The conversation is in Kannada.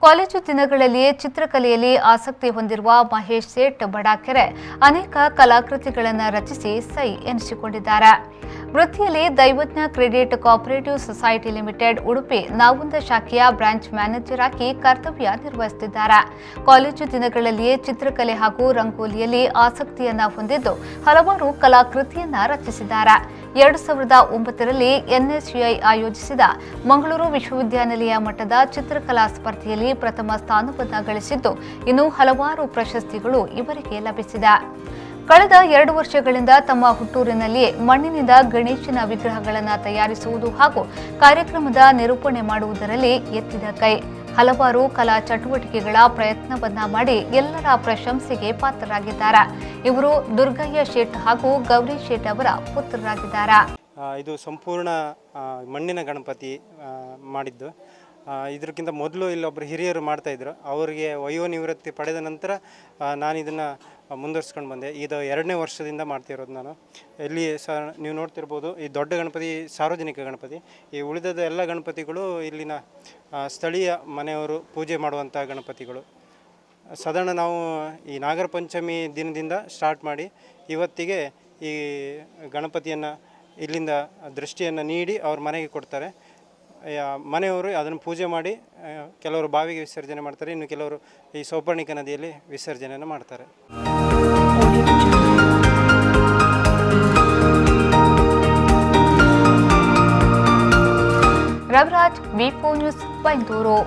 ಕಾಲೇಜು ದಿನಗಳಲ್ಲಿಯೇ ಚಿತ್ರಕಲೆಯಲ್ಲಿ ಆಸಕ್ತಿ ಹೊಂದಿರುವ ಮಹೇಶ್ ಸೇಠ್ ಬಡಾಕೆರೆ ಅನೇಕ ಕಲಾಕೃತಿಗಳನ್ನು ರಚಿಸಿ ಸೈ ಎನಿಸಿಕೊಂಡಿದ್ದಾರೆ. ವೃತ್ತಿಯಲ್ಲಿ Daivajna credit cooperative society limited Udupi Navunda ಶಾಖೆಯ ಬ್ರಾಂಚ್ ಮ್ಯಾನೇಜರ್ ಆಗಿ ಕರ್ತವ್ಯ ನಿರ್ವಹಿಸುತ್ತಿದ್ದಾರೆ. ಕಾಲೇಜು ದಿನಗಳಲ್ಲಿಯೇ ಚಿತ್ರಕಲೆ ಹಾಗೂ ರಂಗೋಲಿಯಲ್ಲಿ ಆಸಕ್ತಿಯನ್ನ ಹೊಂದಿದ್ದು ಹಲವಾರು ಕಲಾಕೃತಿಯನ್ನ ರಚಿಸಿದ್ದಾರೆ. 2009ರಲ್ಲಿ ಎನ್ಎಸ್ಯುಐ ಆಯೋಜಿಸಿದ ಮಂಗಳೂರು ವಿಶ್ವವಿದ್ಯಾನಿಲಯ ಮಟ್ಟದ ಚಿತ್ರಕಲಾ ಸ್ಪರ್ಧೆಯಲ್ಲಿ ಪ್ರಥಮ ಸ್ಥಾನವನ್ನು ಗಳಿಸಿದ್ದು ಇನ್ನು ಹಲವಾರು ಪ್ರಶಸ್ತಿಗಳು ಇವರಿಗೆ ಲಭಿಸಿದೆ. ಕಳೆದ 2 ವರ್ಷಗಳಿಂದ ತಮ್ಮ ಹುಟ್ಟೂರಿನಲ್ಲಿ ಮಣ್ಣಿನಿಂದ ಗಣೇಶನ ವಿಗ್ರಹಗಳನ್ನು ತಯಾರಿಸುವುದು ಹಾಗೂ ಕಾರ್ಯಕ್ರಮದ ನಿರೂಪಣೆ ಮಾಡುವುದರಲ್ಲಿ ಎತ್ತಿದ ಕೈ. ಹಲವಾರು ಕಲಾ ಚಟುವಟಿಕೆಗಳ ಪ್ರಯತ್ನವನ್ನ ಮಾಡಿ ಎಲ್ಲರ ಪ್ರಶಂಸೆಗೆ ಪಾತ್ರರಾಗಿದ್ದಾರೆ. ಇವರು ದುರ್ಗಯ್ಯ ಶೇಟ್ ಹಾಗೂ ಗೌರಿ ಶೇಟ್ ಅವರ ಪುತ್ರರಾಗಿದ್ದಾರೆ. ಇದು ಸಂಪೂರ್ಣ ಮಣ್ಣಿನ ಗಣಪತಿ ಮಾಡಿದ್ದು. ಇದಕ್ಕಿಂತ ಮೊದಲು ಇಲ್ಲೊಬ್ಬರು ಹಿರಿಯರು ಮಾಡ್ತಾಯಿದ್ರು. ಅವರಿಗೆ ವಯೋನಿವೃತ್ತಿ ಪಡೆದ ನಂತರ ನಾನು ಇದನ್ನು ಮುಂದುವರ್ಸ್ಕೊಂಡು ಬಂದೆ. ಇದು 2ನೇ ವರ್ಷದಿಂದ ಮಾಡ್ತಿರೋದು ನಾನು. ಇಲ್ಲಿ ನೀವು ನೋಡ್ತಿರ್ಬೋದು, ಈ ದೊಡ್ಡ ಗಣಪತಿ ಸಾರ್ವಜನಿಕ ಗಣಪತಿ. ಈ ಉಳಿದ ಎಲ್ಲ ಗಣಪತಿಗಳು ಇಲ್ಲಿನ ಸ್ಥಳೀಯ ಮನೆಯವರು ಪೂಜೆ ಮಾಡುವಂಥ ಗಣಪತಿಗಳು. ಸಾಧಾರಣ ನಾವು ಈ ನಾಗರ ಪಂಚಮಿ ದಿನದಿಂದ ಸ್ಟಾರ್ಟ್ ಮಾಡಿ ಇವತ್ತಿಗೆ ಈ ಗಣಪತಿಯನ್ನು ಇಲ್ಲಿಂದ ದೃಷ್ಟಿಯನ್ನು ನೀಡಿ ಅವ್ರ ಮನೆಗೆ ಕೊಡ್ತಾರೆ. ಮನೆಯವರು ಅದನ್ನು ಪೂಜೆ ಮಾಡಿ ಕೆಲವರು ಬಾವಿಗೆ ವಿಸರ್ಜನೆ ಮಾಡ್ತಾರೆ, ಇನ್ನು ಕೆಲವರು ಈ ಸೌಪರ್ಣಿಕ ನದಿಯಲ್ಲಿ ವಿಸರ್ಜನೆಯನ್ನು ಮಾಡ್ತಾರೆ. ರವಿರಾಜ್, ವಿ4 ನ್ಯೂಸ್, ಬೆಂಗಳೂರು.